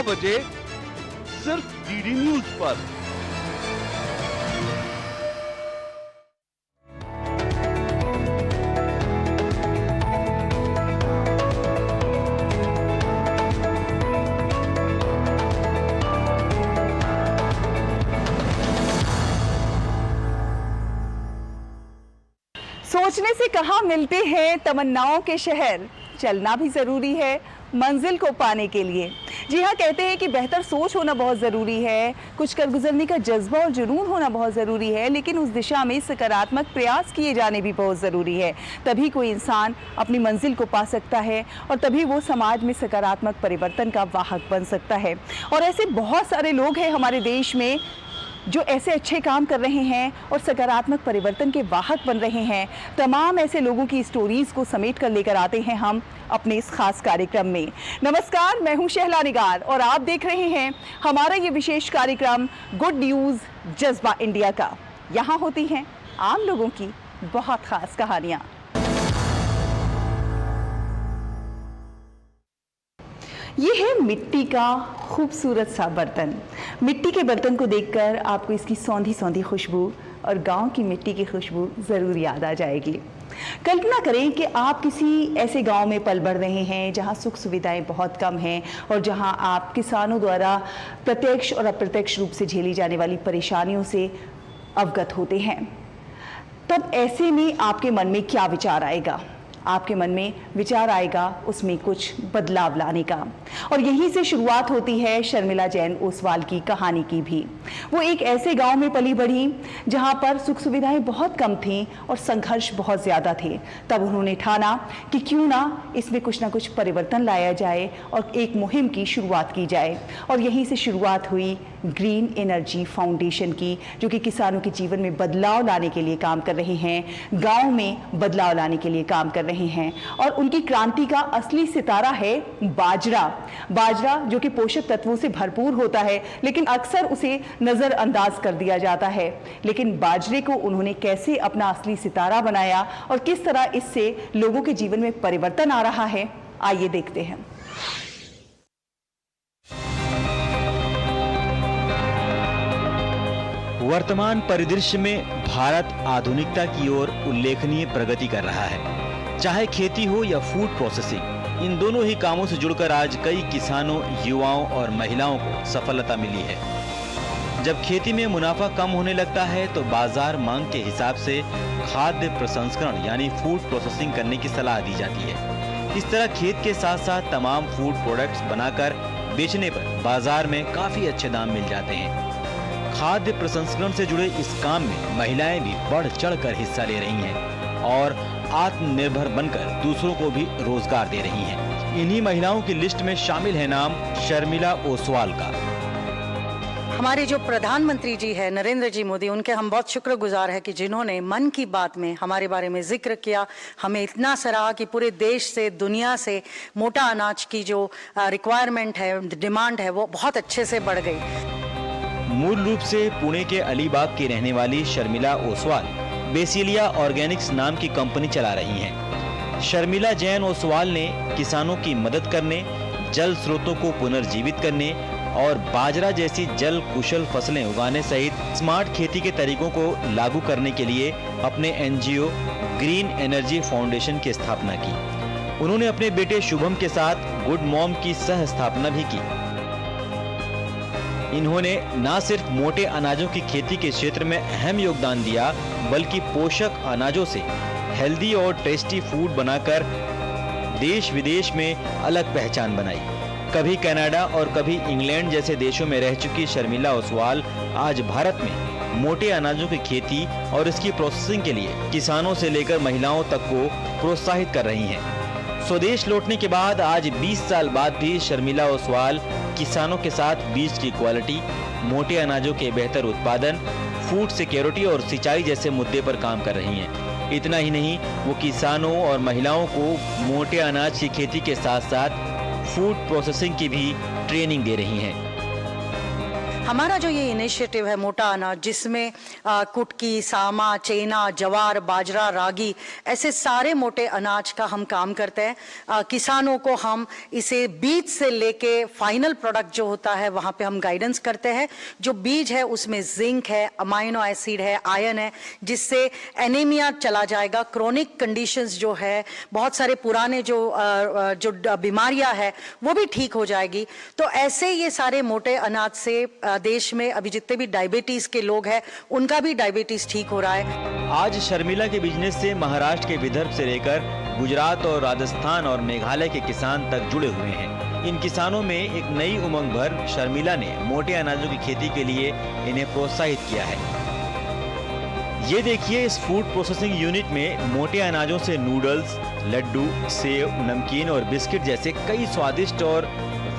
बजे सिर्फ DD news पर। सोचने से कहाँ मिलते हैं तमन्नाओं के शहर, चलना भी जरूरी है मंजिल को पाने के लिए। जी हाँ, कहते हैं कि बेहतर सोच होना बहुत ज़रूरी है, कुछ कर गुजरने का जज्बा और जुनून होना बहुत ज़रूरी है, लेकिन उस दिशा में सकारात्मक प्रयास किए जाने भी बहुत ज़रूरी है। तभी कोई इंसान अपनी मंजिल को पा सकता है और तभी वो समाज में सकारात्मक परिवर्तन का वाहक बन सकता है। और ऐसे बहुत सारे लोग हैं हमारे देश में जो ऐसे अच्छे काम कर रहे हैं और सकारात्मक परिवर्तन के वाहक बन रहे हैं। तमाम ऐसे लोगों की स्टोरीज को समेट कर लेकर आते हैं हम अपने इस खास कार्यक्रम में। नमस्कार, मैं हूं शहला निगार और आप देख रहे हैं हमारा ये विशेष कार्यक्रम गुड न्यूज़ जज्बा इंडिया का। यहाँ होती हैं आम लोगों की बहुत खास कहानियाँ। ये है मिट्टी का खूबसूरत सा बर्तन। मिट्टी के बर्तन को देखकर आपको इसकी सौंधी सौंधी खुशबू और गांव की मिट्टी की खुशबू ज़रूर याद आ जाएगी। कल्पना करें कि आप किसी ऐसे गांव में पल बढ़ रहे हैं जहां सुख सुविधाएं बहुत कम हैं और जहां आप किसानों द्वारा प्रत्यक्ष और अप्रत्यक्ष रूप से झेली जाने वाली परेशानियों से अवगत होते हैं। तब ऐसे में आपके मन में क्या विचार आएगा? आपके मन में विचार आएगा उसमें कुछ बदलाव लाने का। और यहीं से शुरुआत होती है शर्मिला जैन ओसवाल की कहानी की भी। वो एक ऐसे गांव में पली बढ़ी जहां पर सुख सुविधाएं बहुत कम थीं और संघर्ष बहुत ज़्यादा थे। तब उन्होंने ठाना कि क्यों ना इसमें कुछ ना कुछ परिवर्तन लाया जाए और एक मुहिम की शुरुआत की जाए। और यहीं से शुरुआत हुई ग्रीन एनर्जी फाउंडेशन की, जो कि किसानों के जीवन में बदलाव लाने के लिए काम कर रहे हैं, गाँव में बदलाव लाने के लिए काम कर रहे हैं। और उनकी क्रांति का असली सितारा है बाजरा। बाजरा जो कि पोषक तत्वों से भरपूर होता है, लेकिन अक्सर उसे नजरअंदाज कर दिया जाता है। लेकिन बाजरे को उन्होंने कैसे अपना असली सितारा बनाया और किस तरह इससे लोगों के जीवन में परिवर्तन आ रहा है, आइए देखते हैं। वर्तमान परिदृश्य में भारत आधुनिकता की ओर उल्लेखनीय प्रगति कर रहा है। चाहे खेती हो या फूड प्रोसेसिंग, इन दोनों ही कामों से जुड़कर आज कई किसानों, युवाओं और महिलाओं को सफलता मिली है। जब खेती में मुनाफा कम होने लगता है तो बाजार मांग के हिसाब से खाद्य प्रसंस्करण यानी फूड प्रोसेसिंग करने की सलाह दी जाती है। इस तरह खेत के साथ साथ तमाम फूड प्रोडक्ट्स बनाकर बेचने पर बाजार में काफी अच्छे दाम मिल जाते हैं। खाद्य प्रसंस्करण से जुड़े इस काम में महिलाएं भी बढ़ चढ़कर हिस्सा ले रही हैं और आत्मनिर्भर बनकर दूसरों को भी रोजगार दे रही हैं। इन्हीं महिलाओं की लिस्ट में शामिल है नाम शर्मिला ओसवाल का। हमारे जो प्रधानमंत्री जी है नरेंद्र जी मोदी, उनके हम बहुत शुक्रगुजार है कि जिन्होंने मन की बात में हमारे बारे में जिक्र किया, हमें इतना सराहा कि पूरे देश से, दुनिया से मोटा अनाज की जो रिक्वायरमेंट है, डिमांड है, वो बहुत अच्छे से बढ़ गई। मूल रूप से पुणे के अलीबाग की रहने वाली शर्मिला ओसवाल बेसिलिया ऑर्गेनिक्स नाम की कंपनी चला रही हैं। शर्मिला जैन ओसवाल ने किसानों की मदद करने, जल स्रोतों को पुनर्जीवित करने और बाजरा जैसी जल कुशल फसलें उगाने सहित स्मार्ट खेती के तरीकों को लागू करने के लिए अपने एनजीओ ग्रीन एनर्जी फाउंडेशन की स्थापना की। उन्होंने अपने बेटे शुभम के साथ गुड मॉम की सह स्थापना भी की। इन्होंने न सिर्फ मोटे अनाजों की खेती के क्षेत्र में अहम योगदान दिया, बल्कि पोषक अनाजों से हेल्दी और टेस्टी फूड बनाकर देश विदेश में अलग पहचान बनाई। कभी कनाडा और कभी इंग्लैंड जैसे देशों में रह चुकी शर्मिला ओसवाल आज भारत में मोटे अनाजों की खेती और इसकी प्रोसेसिंग के लिए किसानों से लेकर महिलाओं तक को प्रोत्साहित कर रही हैं। स्वदेश लौटने के बाद आज 20 साल बाद भी शर्मिला ओसवाल किसानों के साथ बीज की क्वालिटी, मोटे अनाजों के बेहतर उत्पादन, फूड सिक्योरिटी और सिंचाई जैसे मुद्दे पर काम कर रही हैं। इतना ही नहीं, वो किसानों और महिलाओं को मोटे अनाज की खेती के साथ साथ फूड प्रोसेसिंग की भी ट्रेनिंग दे रही हैं। हमारा जो ये इनिशिएटिव है मोटा अनाज, जिसमें कुटकी, सामा, चेना, जवार, बाजरा, रागी, ऐसे सारे मोटे अनाज का हम काम करते हैं। किसानों को हम इसे बीज से लेके फाइनल प्रोडक्ट जो होता है वहाँ पे हम गाइडेंस करते हैं। जो बीज है उसमें जिंक है, अमाइनो एसिड है, आयरन है, जिससे एनीमिया चला जाएगा। क्रोनिक कंडीशंस जो है, बहुत सारे पुराने जो बीमारियां है वो भी ठीक हो जाएगी। तो ऐसे ये सारे मोटे अनाज से देश में अभी जितने भी डायबिटीज के लोग हैं उनका भी डायबिटीज ठीक हो रहा है। आज शर्मिला के बिजनेस से महाराष्ट्र के विदर्भ से लेकर गुजरात और राजस्थान और मेघालय के किसान तक जुड़े हुए हैं। इन किसानों में एक नई उमंग भर शर्मिला ने मोटे अनाजों की खेती के लिए इन्हें प्रोत्साहित किया है। ये देखिए, इस फूड प्रोसेसिंग यूनिट में मोटे अनाजों से नूडल्स, लड्डू, सेव, नमकीन और बिस्किट जैसे कई स्वादिष्ट और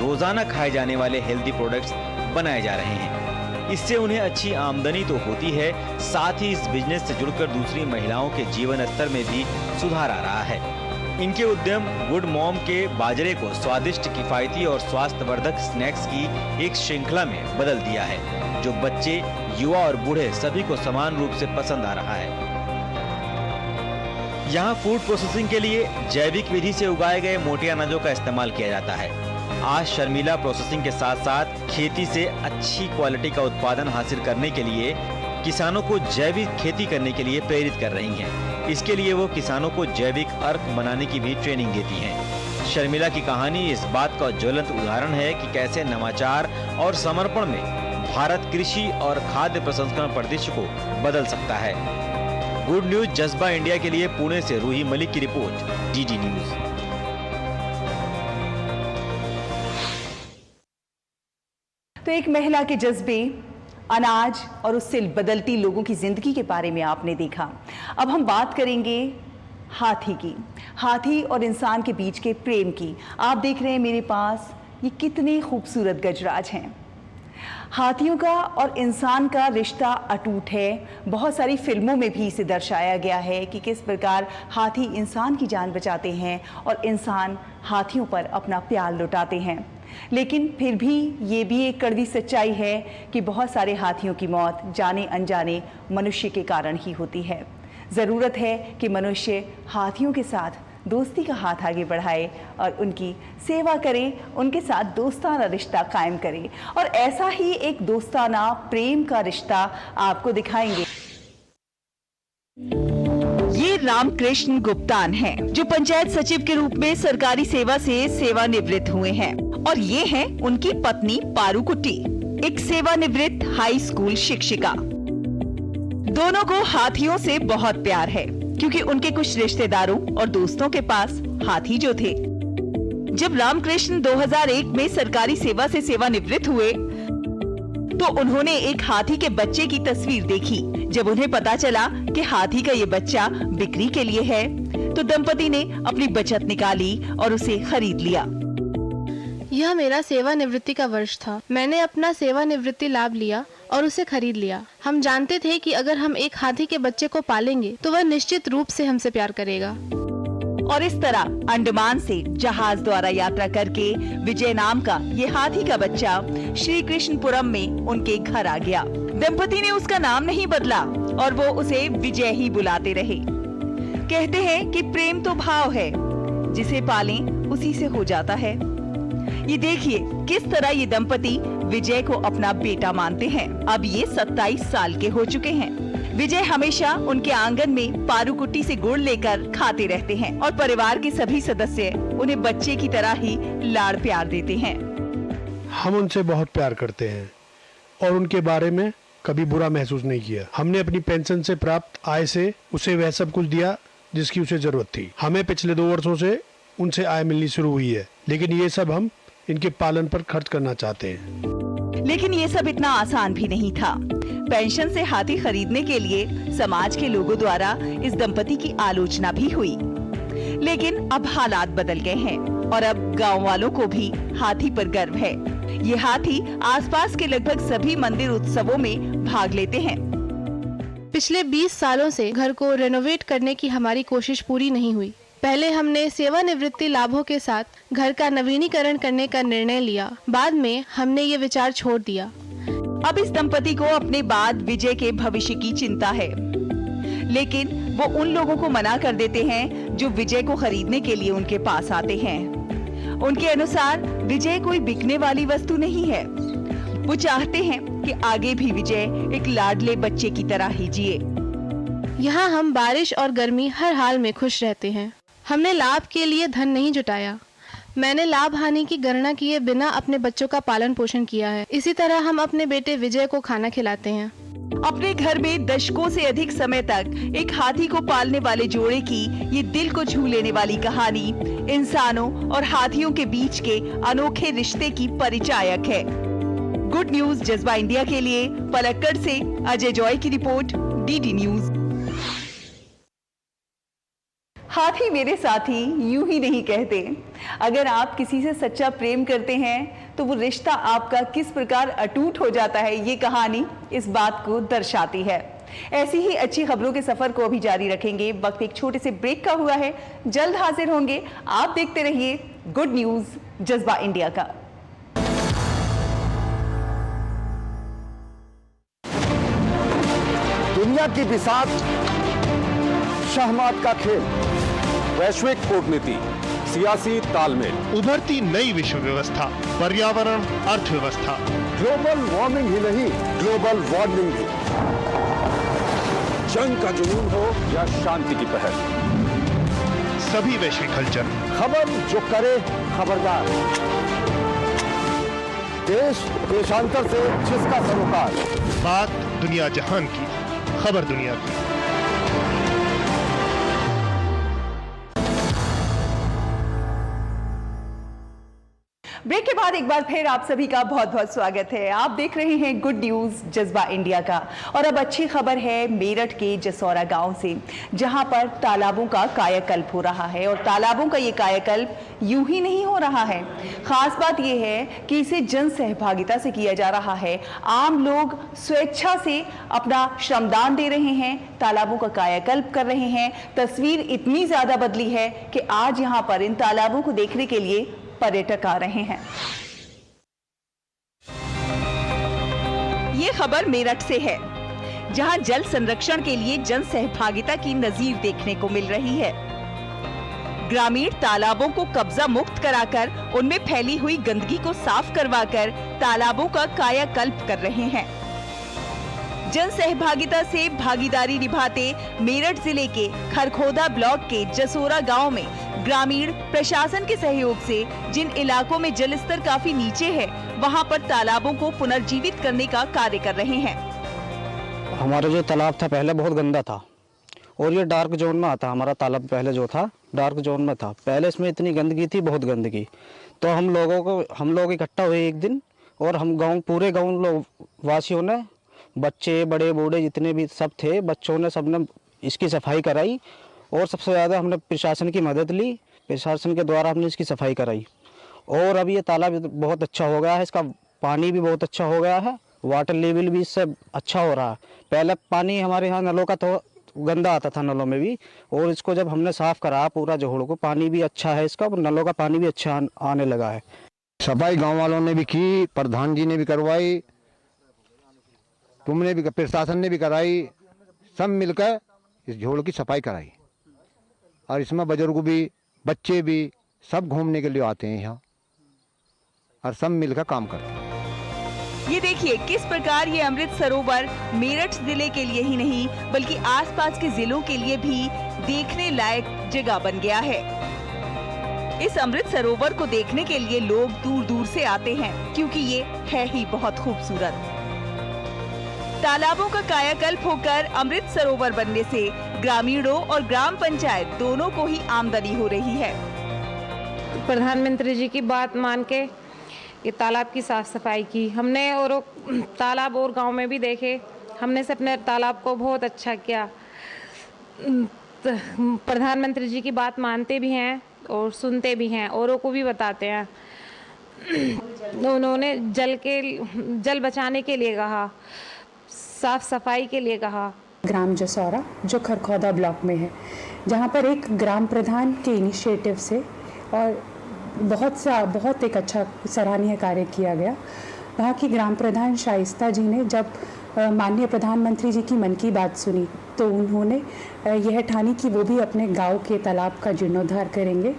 रोजाना खाए जाने वाले हेल्दी प्रोडक्ट्स बनाए जा रहे हैं। इससे उन्हें अच्छी आमदनी तो होती है, साथ ही इस बिजनेस से जुड़कर दूसरी महिलाओं के जीवन स्तर में भी सुधार आ रहा है। इनके उद्यम गुड मॉम के बाजरे को स्वादिष्ट, किफायती और स्वास्थ्यवर्धक स्नैक्स की एक श्रृंखला में बदल दिया है, जो बच्चे, युवा और बूढ़े सभी को समान रूप से पसंद आ रहा है। यहाँ फूड प्रोसेसिंग के लिए जैविक विधि से उगाए गए मोटे अनाजों का इस्तेमाल किया जाता है। आज शर्मिला प्रोसेसिंग के साथ साथ खेती से अच्छी क्वालिटी का उत्पादन हासिल करने के लिए किसानों को जैविक खेती करने के लिए प्रेरित कर रही हैं। इसके लिए वो किसानों को जैविक अर्क बनाने की भी ट्रेनिंग देती हैं। शर्मिला की कहानी इस बात का ज्वलंत उदाहरण है कि कैसे नवाचार और समर्पण में भारत कृषि और खाद्य प्रसंस्करण परिदृश्य को बदल सकता है। गुड न्यूज जज्बा इंडिया के लिए पुणे से रूही मलिक की रिपोर्ट, डीडी न्यूज। तो एक महिला के जज्बे, अनाज और उससे बदलती लोगों की जिंदगी के बारे में आपने देखा। अब हम बात करेंगे हाथी की, हाथी और इंसान के बीच के प्रेम की। आप देख रहे हैं मेरे पास ये कितने खूबसूरत गजराज हैं। हाथियों का और इंसान का रिश्ता अटूट है। बहुत सारी फिल्मों में भी इसे दर्शाया गया है कि किस प्रकार हाथी इंसान की जान बचाते हैं और इंसान हाथियों पर अपना प्यार लुटाते हैं। लेकिन फिर भी ये भी एक कड़वी सच्चाई है कि बहुत सारे हाथियों की मौत जाने अनजाने मनुष्य के कारण ही होती है। ज़रूरत है कि मनुष्य हाथियों के साथ दोस्ती का हाथ आगे बढ़ाए और उनकी सेवा करे, उनके साथ दोस्ताना रिश्ता कायम करे। और ऐसा ही एक दोस्ताना प्रेम का रिश्ता आपको दिखाएंगे। ये रामकृष्ण गुप्तान हैं, जो पंचायत सचिव के रूप में सरकारी सेवा से सेवानिवृत्त हुए हैं। और ये हैं उनकी पत्नी पारुकुट्टी, एक सेवानिवृत्त हाई स्कूल शिक्षिका। दोनों को हाथियों से बहुत प्यार है, क्योंकि उनके कुछ रिश्तेदारों और दोस्तों के पास हाथी जो थे। जब रामकृष्ण 2001 में सरकारी सेवा से सेवानिवृत्त हुए तो उन्होंने एक हाथी के बच्चे की तस्वीर देखी। जब उन्हें पता चला कि हाथी का ये बच्चा बिक्री के लिए है, तो दंपति ने अपनी बचत निकाली और उसे खरीद लिया। यह मेरा सेवानिवृत्ति का वर्ष था। मैंने अपना सेवानिवृत्ति लाभ लिया और उसे खरीद लिया। हम जानते थे कि अगर हम एक हाथी के बच्चे को पालेंगे तो वह निश्चित रूप से हमसे प्यार करेगा। और इस तरह अंडमान से जहाज द्वारा यात्रा करके विजय नाम का ये हाथी का बच्चा श्री कृष्णपुरम में उनके घर आ गया। दंपति ने उसका नाम नहीं बदला और वो उसे विजय ही बुलाते रहे। कहते हैं कि प्रेम तो भाव है, जिसे पालें उसी से हो जाता है। ये देखिए किस तरह ये दंपति विजय को अपना बेटा मानते हैं। अब ये 27 साल के हो चुके हैं। विजय हमेशा उनके आंगन में पारुकुट्टी से गुड़ लेकर खाते रहते हैं और परिवार के सभी सदस्य उन्हें बच्चे की तरह ही लाड़ प्यार देते हैं। हम उनसे बहुत प्यार करते हैं और उनके बारे में कभी बुरा महसूस नहीं किया। हमने अपनी पेंशन से प्राप्त आय से उसे वह सब कुछ दिया जिसकी उसे जरूरत थी। हमें पिछले 2 वर्षों से उनसे आय मिलनी शुरू हुई है, लेकिन ये सब हम इनके पालन पर खर्च करना चाहते हैं। लेकिन ये सब इतना आसान भी नहीं था। पेंशन से हाथी खरीदने के लिए समाज के लोगों द्वारा इस दंपति की आलोचना भी हुई। लेकिन अब हालात बदल गए हैं और अब गांव वालों को भी हाथी पर गर्व है। ये हाथी आसपास के लगभग सभी मंदिर उत्सवों में भाग लेते हैं। पिछले 20 सालों से घर को रेनोवेट करने की हमारी कोशिश पूरी नहीं हुई। पहले हमने सेवानिवृत्ति लाभों के साथ घर का नवीनीकरण करने का निर्णय लिया। बाद में हमने ये विचार छोड़ दिया अब इस दंपति को अपने बाद विजय के भविष्य की चिंता है, लेकिन वो उन लोगों को मना कर देते हैं जो विजय को खरीदने के लिए उनके पास आते हैं। उनके अनुसार विजय कोई बिकने वाली वस्तु नहीं है। वो चाहते हैं कि आगे भी विजय एक लाडले बच्चे की तरह ही जिए। यहाँ हम बारिश और गर्मी हर हाल में खुश रहते हैं। हमने लाभ के लिए धन नहीं जुटाया। मैंने लाभ हानि की गणना किए बिना अपने बच्चों का पालन पोषण किया है। इसी तरह हम अपने बेटे विजय को खाना खिलाते हैं। अपने घर में दशकों से अधिक समय तक एक हाथी को पालने वाले जोड़े की ये दिल को छू लेने वाली कहानी इंसानों और हाथियों के बीच के अनोखे रिश्ते की परिचायक है। गुड न्यूज जज्बा इंडिया के लिए पलक्कड़ से अजय जॉय की रिपोर्ट, डीडी न्यूज। हाथी मेरे साथी यूं ही नहीं कहते। अगर आप किसी से सच्चा प्रेम करते हैं तो वो रिश्ता आपका किस प्रकार अटूट हो जाता है, ये कहानी इस बात को दर्शाती है। ऐसी ही अच्छी खबरों के सफर को अभी जारी रखेंगे। वक्त एक छोटे से ब्रेक का हुआ है, जल्द हाजिर होंगे। आप देखते रहिए गुड न्यूज जज्बा इंडिया का। दुनिया की बिसात शहमात का खेल, वैश्विक कूटनीति, सियासी तालमेल, उभरती नई विश्व व्यवस्था, पर्यावरण अर्थव्यवस्था, ग्लोबल वार्मिंग ही नहीं ग्लोबल वार्मिंग भी, जंग का जुनून हो या शांति की पहल, सभी वैश्विक हलचल, खबर जो करे खबरदार, देश देशांतर से जिसका सरोकार, बात दुनिया जहान की, खबर दुनिया की। ब्रेक के बाद एक बार फिर आप सभी का बहुत बहुत स्वागत है। आप देख रहे हैं गुड न्यूज जज्बा इंडिया का। और अब अच्छी खबर है मेरठ के जसौरा गांव से, जहां पर तालाबों का कायाकल्प हो रहा है। और तालाबों का ये कायाकल्प यूं ही नहीं हो रहा है। खास बात यह है कि इसे जन सहभागिता से किया जा रहा है। आम लोग स्वेच्छा से अपना श्रमदान दे रहे हैं, तालाबों का कायाकल्प कर रहे हैं। तस्वीर इतनी ज्यादा बदली है कि आज यहाँ पर इन तालाबों को देखने के लिए पर्यटक आ रहे हैं। ये खबर मेरठ से है, जहां जल संरक्षण के लिए जन सहभागिता की नजीर देखने को मिल रही है। ग्रामीण तालाबों को कब्जा मुक्त कराकर उनमें फैली हुई गंदगी को साफ करवाकर तालाबों का कायाकल्प कर रहे हैं। जन सहभागिता से भागीदारी निभाते मेरठ जिले के खरखोदा ब्लॉक के जसोरा गांव में ग्रामीण प्रशासन के सहयोग से जिन इलाकों में जल स्तर काफी नीचे है, वहां पर तालाबों को पुनर्जीवित करने का कार्य कर रहे हैं। हमारा जो तालाब था पहले बहुत गंदा था और ये डार्क जोन में आता। हमारा तालाब पहले जो था डार्क जोन में था। पहले इसमें इतनी गंदगी थी, बहुत गंदगी। तो हम लोग इकट्ठा हुए एक दिन और हम पूरे गाँव लोग वासियों ने, बच्चे बड़े बूढ़े जितने भी सब थे, बच्चों ने सबने इसकी सफाई कराई। और सबसे ज़्यादा हमने प्रशासन की मदद ली। प्रशासन के द्वारा हमने इसकी सफाई कराई और अब ये तालाब बहुत अच्छा हो गया है। इसका पानी भी बहुत अच्छा हो गया है, वाटर लेवल भी इससे अच्छा हो रहा है। पहले पानी हमारे यहाँ नलों का तो गंदा आता था, नलों में भी, और इसको जब हमने साफ़ करा पूरा जोड़ को, पानी भी अच्छा है इसका, नलों का पानी भी अच्छा आने लगा है। सफाई गांव वालों ने भी की, प्रधान जी ने भी करवाई, तुमने भी, प्रशासन ने भी कराई, सब मिलकर इस झोड़ की सफाई कराई। और इसमें बुजुर्ग भी, बच्चे भी, सब घूमने के लिए आते हैं यहाँ और सब मिलकर काम करते हैं। ये देखिए किस प्रकार ये अमृत सरोवर मेरठ जिले के लिए ही नहीं बल्कि आसपास के जिलों के लिए भी देखने लायक जगह बन गया है। इस अमृत सरोवर को देखने के लिए लोग दूर दूर से आते हैं क्योंकि ये है ही बहुत खूबसूरत। तालाबों का कायाकल्प होकर अमृत सरोवर बनने से ग्रामीणों और ग्राम पंचायत दोनों को ही आमदनी हो रही है। प्रधानमंत्री जी की बात मान के ये तालाब की साफ सफाई की हमने, और तालाब और गांव में भी देखे हमने से अपने तालाब को बहुत अच्छा किया। प्रधानमंत्री जी की बात मानते भी हैं और सुनते भी हैं, औरों को भी बताते हैं। उन्होंने जल बचाने के लिए कहा, साफ सफाई के लिए कहा। ग्राम जसौरा जो खरखोदा ब्लॉक में है, जहाँ पर एक ग्राम प्रधान के इनिशिएटिव से और बहुत एक अच्छा सराहनीय कार्य किया गया। वहाँ की ग्राम प्रधान शाइस्ता जी ने जब माननीय प्रधानमंत्री जी की मन की बात सुनी तो उन्होंने यह ठानी कि वो भी अपने गांव के तालाब का जीर्णोद्धार करेंगे।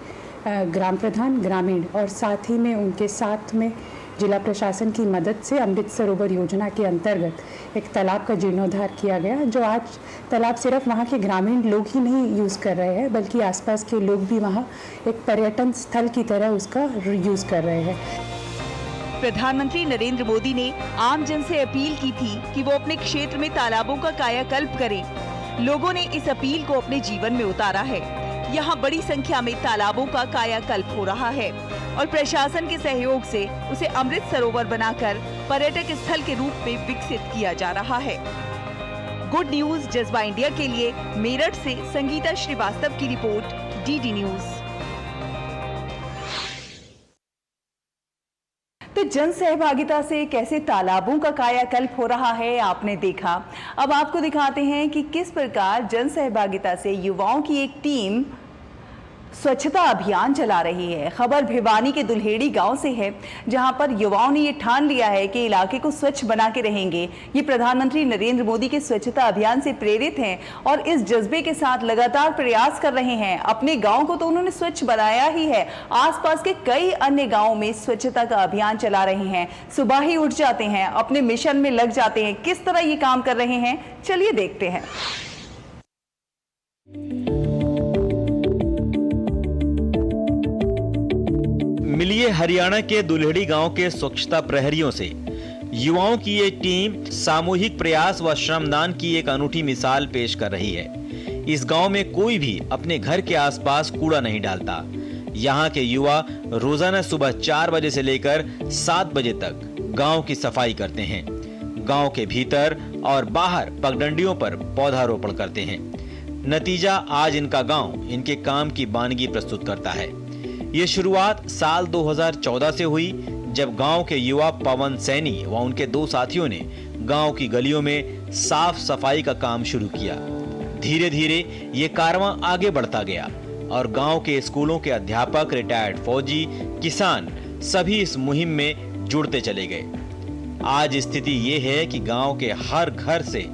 ग्राम प्रधान ग्रामीण और साथ ही में उनके साथ में जिला प्रशासन की मदद से अमृत सरोवर योजना के अंतर्गत एक तालाब का जीर्णोद्धार किया गया, जो आज तालाब सिर्फ वहाँ के ग्रामीण लोग ही नहीं यूज़ कर रहे हैं बल्कि आसपास के लोग भी वहाँ एक पर्यटन स्थल की तरह उसका यूज़ कर रहे हैं। प्रधानमंत्री नरेंद्र मोदी ने आम जन से अपील की थी कि वो अपने क्षेत्र में तालाबों का कायाकल्प करें। लोगों ने इस अपील को अपने जीवन में उतारा है। यहाँ बड़ी संख्या में तालाबों का कायाकल्प हो रहा है और प्रशासन के सहयोग से उसे अमृत सरोवर बनाकर पर्यटक स्थल के रूप में विकसित किया जा रहा है। गुड न्यूज जज्बा इंडिया के लिए मेरठ से संगीता श्रीवास्तव की रिपोर्ट, डीडी न्यूज। तो जन सहभागिता से कैसे तालाबों का कायाकल्प हो रहा है आपने देखा। अब आपको दिखाते हैं कि किस प्रकार जन सहभागिता से युवाओं की एक टीम स्वच्छता अभियान चला रही है। खबर भिवानी के दुल्हेड़ी गांव से है, जहां पर युवाओं ने ये ठान लिया है कि इलाके को स्वच्छ बना के रहेंगे। ये प्रधानमंत्री नरेंद्र मोदी के स्वच्छता अभियान से प्रेरित हैं और इस जज्बे के साथ लगातार प्रयास कर रहे हैं। अपने गांव को तो उन्होंने स्वच्छ बनाया ही है, आसपास के कई अन्य गाँव में स्वच्छता का अभियान चला रहे हैं। सुबह ही उठ जाते हैं, अपने मिशन में लग जाते हैं। किस तरह ये काम कर रहे हैं, चलिए देखते हैं। मिलिए हरियाणा के दुल्हेड़ी गांव के स्वच्छता प्रहरियों से। युवाओं की ये टीम सामूहिक प्रयास व श्रमदान की एक अनूठी मिसाल पेश कर रही है। इस गांव में कोई भी अपने घर के आसपास कूड़ा नहीं डालता। यहाँ के युवा रोजाना सुबह 4 बजे से लेकर 7 बजे तक गांव की सफाई करते हैं। गांव के भीतर और बाहर पगडंडियों पर पौधारोपण करते हैं। नतीजा आज इनका गांव इनके काम की बानगी प्रस्तुत करता है। ये शुरुआत साल 2014 से हुई, जब गांव के युवा पवन सैनी व उनके 2 साथियों ने गांव की गलियों में साफ सफाई का काम शुरू किया। धीरे धीरे ये कारवां आगे बढ़ता गया और गांव के स्कूलों के अध्यापक, रिटायर्ड फौजी, किसान सभी इस मुहिम में जुड़ते चले गए। आज स्थिति ये है कि गांव के हर घर से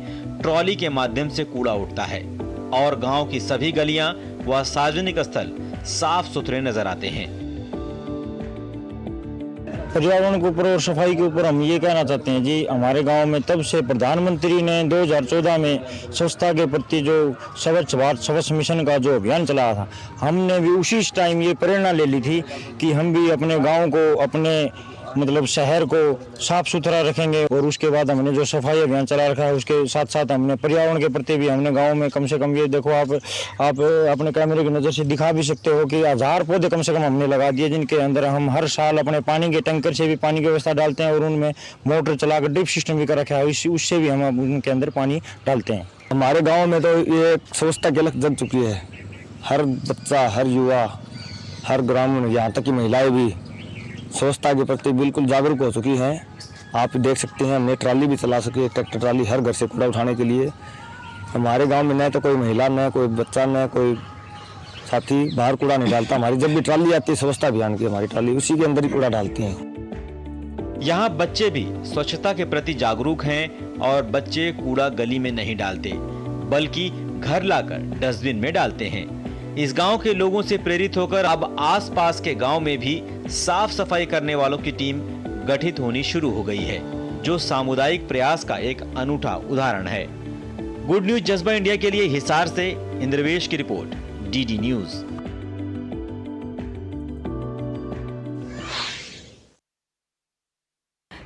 ट्रॉली के माध्यम से कूड़ा उठता है और गांव की सभी गलियां व सार्वजनिक स्थल साफ सुथरे नजर आते हैं। पर्यावरण के ऊपर और सफाई के ऊपर हम ये कहना चाहते हैं जी, हमारे गांव में तब से प्रधानमंत्री ने 2014 में स्वच्छता के प्रति जो स्वच्छ भारत स्वच्छ मिशन का जो अभियान चलाया था, हमने भी उसी टाइम ये प्रेरणा ले ली थी कि हम भी अपने गांव को, अपने मतलब शहर को साफ सुथरा रखेंगे। और उसके बाद हमने जो सफाई अभियान चला रखा है, उसके साथ साथ हमने पर्यावरण के प्रति भी हमने गांव में कम से कम, ये देखो आप अपने कैमरे की नज़र से दिखा भी सकते हो कि 1000 पौधे कम से कम हमने लगा दिए, जिनके अंदर हम हर साल अपने पानी के टैंकर से भी पानी की व्यवस्था डालते हैं और उनमें मोटर चलाकर ड्रिप सिस्टम भी कर रखा है, उससे भी हम उनके अंदर पानी डालते हैं। हमारे गाँव में तो ये स्वच्छता की अलग जग चुकी है। हर बच्चा, हर युवा, हर ग्रामीण, यहाँ तक कि महिलाएं भी स्वच्छता के प्रति बिल्कुल जागरूक हो चुकी हैं। आप देख सकते हैं, हमने ट्राली भी चला सकी है, ट्रैक्टर ट्राली हर घर से कूड़ा उठाने के लिए। हमारे गांव में न तो कोई महिला, न कोई बच्चा, न कोई साथी बाहर कूड़ा नहीं डालता। हमारी जब भी ट्राली आती है स्वच्छता अभियान की, हमारी ट्राली उसी के अंदर ही कूड़ा डालती हैं। यहाँ बच्चे भी स्वच्छता के प्रति जागरूक हैं और बच्चे कूड़ा गली में नहीं डालते, बल्कि घर लाकर डस्टबिन में डालते हैं। इस गांव के लोगों से प्रेरित होकर अब आसपास के गांव में भी साफ सफाई करने वालों की टीम गठित होनी शुरू हो गई है, जो सामुदायिक प्रयास का एक अनूठा उदाहरण है। गुड न्यूज जज्बा इंडिया के लिए हिसार से इंद्रवेश की रिपोर्ट, डीडी न्यूज।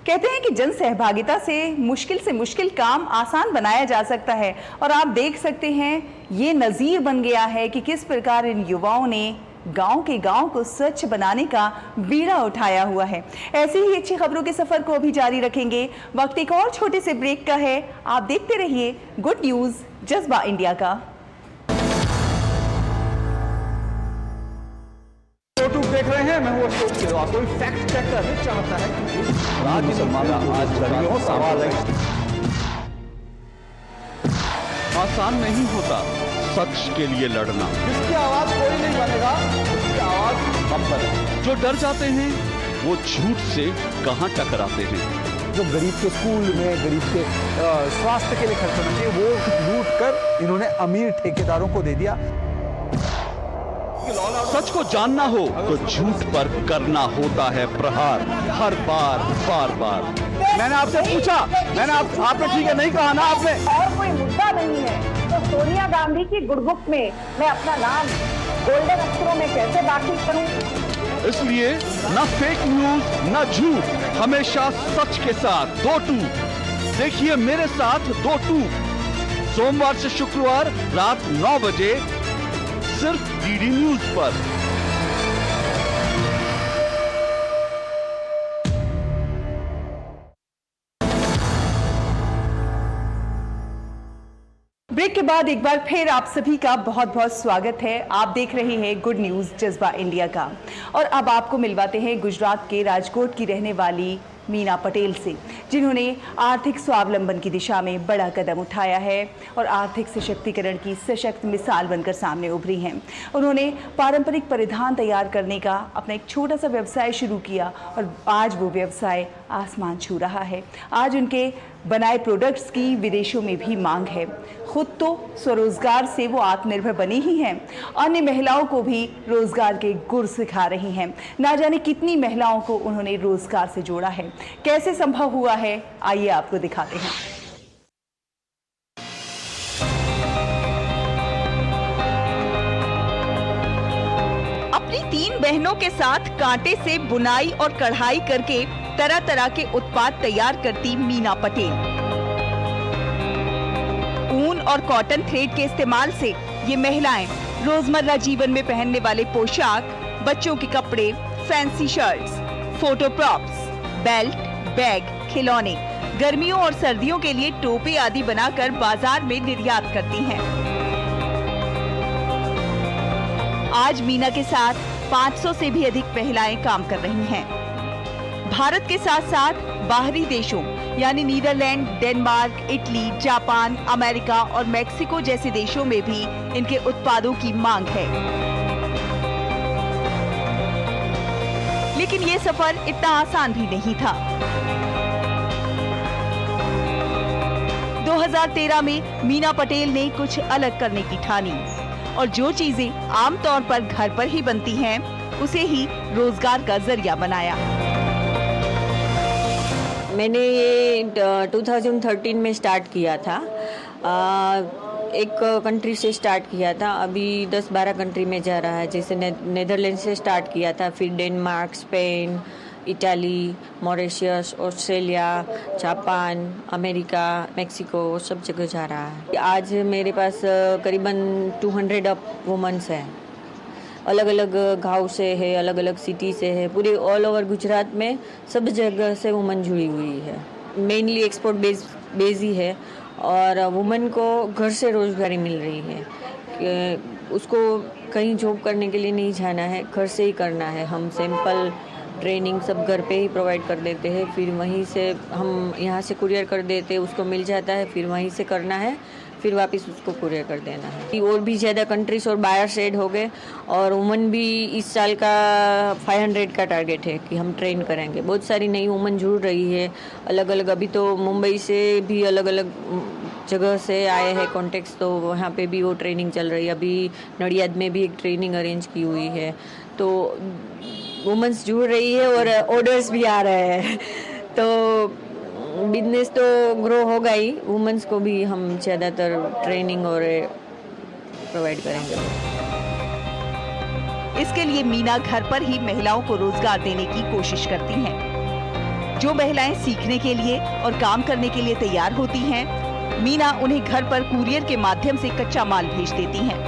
कहते हैं कि जन सहभागिता से मुश्किल काम आसान बनाया जा सकता है और आप देख सकते हैं ये नज़ीर बन गया है कि किस प्रकार इन युवाओं ने गांव के गांव को स्वच्छ बनाने का बीड़ा उठाया हुआ है। ऐसी ही अच्छी खबरों के सफर को अभी जारी रखेंगे। वक्त एक और छोटे से ब्रेक का है, आप देखते रहिए गुड न्यूज जज्बा इंडिया का। यूट्यूब देख रहे हैं, मैं हूं अशोक केरवा। कोई फैक्ट चेक करना चाहता है कि राजनीति आज लड़ियों सवाल है। आसान नहीं होता सच के लिए लड़ना। जिसकी आवाज कोई नहीं बनेगा, उसकी आवाज हम बने। जो डर जाते हैं वो झूठ से कहां टकराते हैं। जो गरीब के स्कूल में, गरीब के स्वास्थ्य के लिए खर्च होना चाहिए, वो लूट कर इन्होंने अमीर ठेकेदारों को दे दिया। सच को जानना हो तो झूठ पर करना होता है प्रहार, हर बार बार बार। मैंने आपसे पूछा, आपने ठीक है नहीं कहा ना आपने। और कोई मुद्दा नहीं है तो सोनिया गांधी की गुडबुक में मैं अपना नाम गोल्डन अक्षरों में कैसे दाखिल करूं? इसलिए न फेक न्यूज न झूठ, हमेशा सच के साथ 2-2। देखिए मेरे साथ 2-2 सोमवार से शुक्रवार रात 9 बजे सिर्फ डीडी न्यूज पर। ब्रेक के बाद एक बार फिर आप सभी का बहुत बहुत स्वागत है। आप देख रहे हैं गुड न्यूज जज्बा इंडिया का, और अब आपको मिलवाते हैं गुजरात के राजकोट की रहने वाली मीना पटेल से, जिन्होंने आर्थिक स्वावलंबन की दिशा में बड़ा कदम उठाया है और आर्थिक सशक्तिकरण की सशक्त मिसाल बनकर सामने उभरी हैं। उन्होंने पारंपरिक परिधान तैयार करने का अपना एक छोटा सा व्यवसाय शुरू किया और आज वो व्यवसाय आसमान छू रहा है। आज उनके बनाए प्रोडक्ट्स की विदेशों में भी मांग है। खुद तो स्वरोजगार से वो आत्मनिर्भर बनी ही हैं, अन्य महिलाओं को भी रोजगार के गुर सिखा रही हैं। ना जाने कितनी महिलाओं को उन्होंने रोजगार से जोड़ा है। कैसे संभव हुआ है, आइए आपको दिखाते हैं। अपनी 3 बहनों के साथ कांटे से बुनाई और कढ़ाई करके तरह तरह के उत्पाद तैयार करती मीना पटेल। ऊन और कॉटन थ्रेड के इस्तेमाल से ये महिलाएं रोजमर्रा जीवन में पहनने वाले पोशाक, बच्चों के कपड़े, fancy shirts, photo props, belt, bag, खिलौने, गर्मियों और सर्दियों के लिए टोपी आदि बनाकर बाजार में निर्यात करती हैं। आज मीना के साथ 500 से भी अधिक महिलाएं काम कर रही हैं। भारत के साथ साथ बाहरी देशों यानी Netherlands, Denmark, Italy, Japan, America और मेक्सिको जैसे देशों में भी इनके उत्पादों की मांग है। लेकिन ये सफर इतना आसान भी नहीं था। 2013 में मीना पटेल ने कुछ अलग करने की ठानी और जो चीजें आमतौर पर घर पर ही बनती हैं, उसे ही रोजगार का जरिया बनाया। मैंने ये 2013 में स्टार्ट किया था। एक कंट्री से स्टार्ट किया था, अभी 10-12 कंट्री में जा रहा है। जैसे नेदरलैंड से स्टार्ट किया था, फिर Denmark, Spain, Italy, Mauritius, Australia, Japan, America, Mexico, सब जगह जा रहा है। आज मेरे पास करीबन 200 वुमेन्स हैं। अलग अलग गांव से है, अलग अलग सिटी से है, पूरे ऑल ओवर गुजरात में सब जगह से वुमेन जुड़ी हुई है। मेनली एक्सपोर्ट बेस ही है और वुमेन को घर से रोजगारी मिल रही है। उसको कहीं जॉब करने के लिए नहीं जाना है, घर से ही करना है। हम सैंपल ट्रेनिंग सब घर पे ही प्रोवाइड कर देते हैं, फिर वहीं से हम यहाँ से कुरियर कर देते हैं, उसको मिल जाता है, फिर वहीं से करना है, फिर वापस उसको कुरियर कर देना है। और भी ज़्यादा कंट्रीज और बायर्स ऐड हो गए और वुमन भी इस साल का 500 का टारगेट है कि हम ट्रेन करेंगे। बहुत सारी नई वुमन जुड़ रही है अलग अलग। अभी तो मुंबई से भी अलग अलग जगह से आए हैं कॉन्टेक्ट्स, तो वहाँ पे भी वो ट्रेनिंग चल रही है। अभी नडियाद में भी एक ट्रेनिंग अरेंज की हुई है, तो वुमेन्स जुड़ रही है और ऑर्डर्स भी आ रहे हैं। तो बिजनेस तो ग्रो होगा ही, वुमेन्स को भी हम ज़्यादातर ट्रेनिंग और प्रोवाइड करेंगे। इसके लिए मीना घर पर ही महिलाओं को रोजगार देने की कोशिश करती हैं। जो महिलाएं सीखने के लिए और काम करने के लिए तैयार होती हैं, मीना उन्हें घर पर कुरियर के माध्यम से कच्चा माल भेज देती हैं।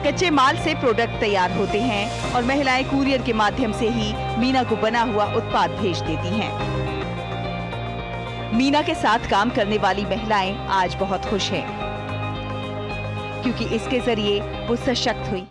कच्चे माल से प्रोडक्ट तैयार होते हैं और महिलाएं कुरियर के माध्यम से ही मीना को बना हुआ उत्पाद भेज देती हैं। मीना के साथ काम करने वाली महिलाएं आज बहुत खुश हैं, क्योंकि इसके जरिए वो सशक्त हुई।